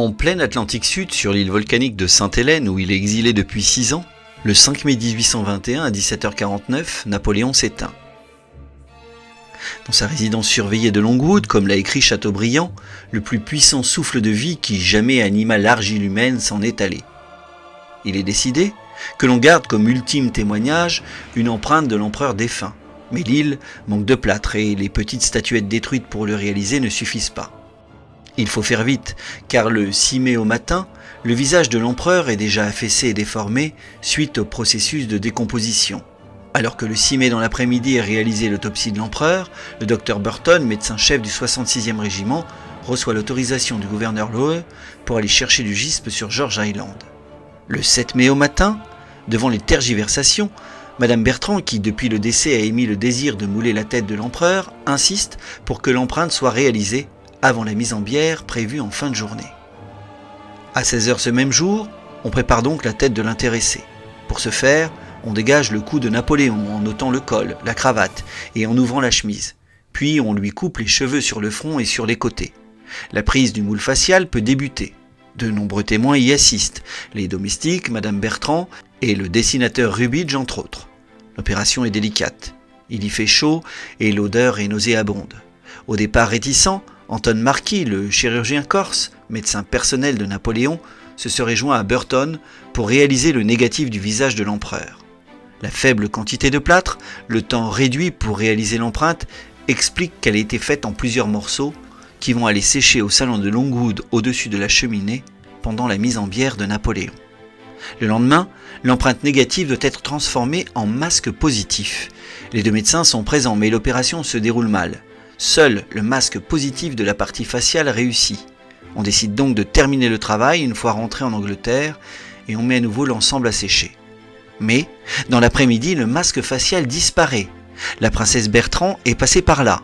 En pleine Atlantique Sud, sur l'île volcanique de Sainte-Hélène, où il est exilé depuis 6 ans, le 5 mai 1821 à 17h49, Napoléon s'éteint. Dans sa résidence surveillée de Longwood, comme l'a écrit Chateaubriand, le plus puissant souffle de vie qui jamais anima l'argile humaine s'en est allé. Il est décidé que l'on garde comme ultime témoignage une empreinte de l'empereur défunt. Mais l'île manque de plâtre et les petites statuettes détruites pour le réaliser ne suffisent pas. Il faut faire vite, car le 6 mai au matin, le visage de l'empereur est déjà affaissé et déformé suite au processus de décomposition. Alors que le 6 mai dans l'après-midi est réalisée l'autopsie de l'empereur, le docteur Burton, médecin-chef du 66e régiment, reçoit l'autorisation du gouverneur Lowe pour aller chercher du gispe sur George Island. Le 7 mai au matin, devant les tergiversations, Madame Bertrand, qui depuis le décès a émis le désir de mouler la tête de l'empereur, insiste pour que l'empreinte soit réalisée avant la mise en bière prévue en fin de journée. À 16h ce même jour, on prépare donc la tête de l'intéressé. Pour ce faire, on dégage le cou de Napoléon en ôtant le col, la cravate et en ouvrant la chemise. Puis on lui coupe les cheveux sur le front et sur les côtés. La prise du moule facial peut débuter. De nombreux témoins y assistent, les domestiques, Madame Bertrand et le dessinateur Rubidge entre autres. L'opération est délicate. Il y fait chaud et l'odeur est nauséabonde. Au départ réticent, Anton Marquis, le chirurgien corse, médecin personnel de Napoléon, se serait joint à Burton pour réaliser le négatif du visage de l'empereur. La faible quantité de plâtre, le temps réduit pour réaliser l'empreinte, explique qu'elle a été faite en plusieurs morceaux qui vont aller sécher au salon de Longwood au-dessus de la cheminée pendant la mise en bière de Napoléon. Le lendemain, l'empreinte négative doit être transformée en masque positif. Les deux médecins sont présents mais l'opération se déroule mal. Seul le masque positif de la partie faciale réussit. On décide donc de terminer le travail une fois rentré en Angleterre et on met à nouveau l'ensemble à sécher. Mais, dans l'après-midi, le masque facial disparaît. La princesse Bertrand est passée par là.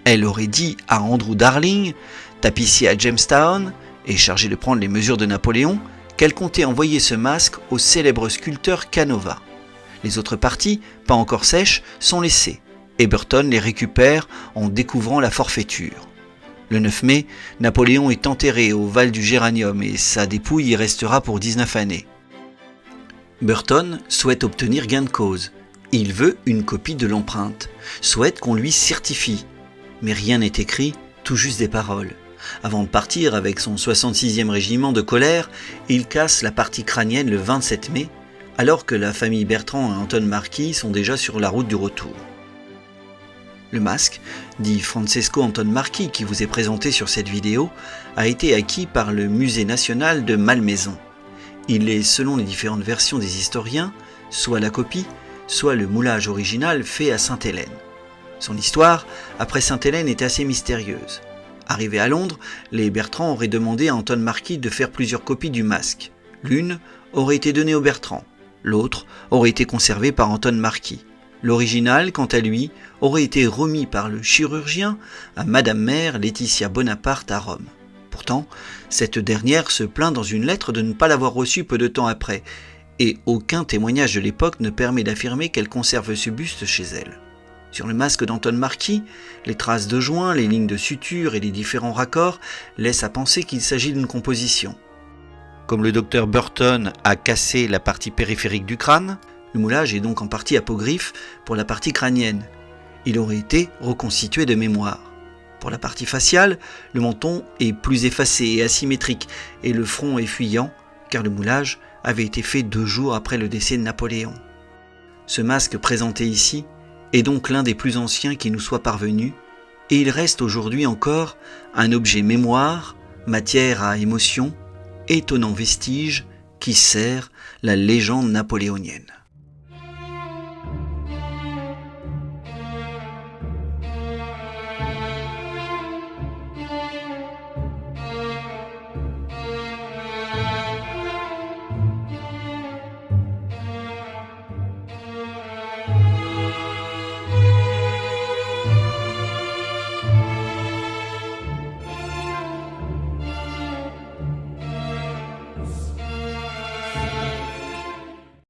Elle aurait dit à Andrew Darling, tapissier à Jamestown et chargé de prendre les mesures de Napoléon, qu'elle comptait envoyer ce masque au célèbre sculpteur Canova. Les autres parties, pas encore sèches, sont laissées, et Burton les récupère en découvrant la forfaiture. Le 9 mai, Napoléon est enterré au Val du Géranium et sa dépouille y restera pour 19 années. Burton souhaite obtenir gain de cause. Il veut une copie de l'empreinte, souhaite qu'on lui certifie. Mais rien n'est écrit, tout juste des paroles. Avant de partir avec son 66e régiment de colère, il casse la partie crânienne le 27 mai, alors que la famille Bertrand et Anton Marquis sont déjà sur la route du retour. Le masque, dit Francesco Anton Marquis, qui vous est présenté sur cette vidéo, a été acquis par le Musée national de Malmaison. Il est, selon les différentes versions des historiens, soit la copie, soit le moulage original fait à Sainte-Hélène. Son histoire, après Sainte-Hélène, est assez mystérieuse. Arrivé à Londres, les Bertrand auraient demandé à Anton Marquis de faire plusieurs copies du masque. L'une aurait été donnée aux Bertrand, l'autre aurait été conservée par Anton Marquis. L'original, quant à lui, aurait été remis par le chirurgien à Madame Mère Laetitia Bonaparte à Rome. Pourtant, cette dernière se plaint dans une lettre de ne pas l'avoir reçu peu de temps après, et aucun témoignage de l'époque ne permet d'affirmer qu'elle conserve ce buste chez elle. Sur le masque d'Anton Marquis, les traces de joints, les lignes de suture et les différents raccords laissent à penser qu'il s'agit d'une composition. Comme le docteur Burton a cassé la partie périphérique du crâne, le moulage est donc en partie apocryphe pour la partie crânienne. Il aurait été reconstitué de mémoire. Pour la partie faciale, le menton est plus effacé et asymétrique et le front est fuyant car le moulage avait été fait 2 jours après le décès de Napoléon. Ce masque présenté ici est donc l'un des plus anciens qui nous soit parvenu et il reste aujourd'hui encore un objet mémoire, matière à émotion, étonnant vestige qui sert la légende napoléonienne.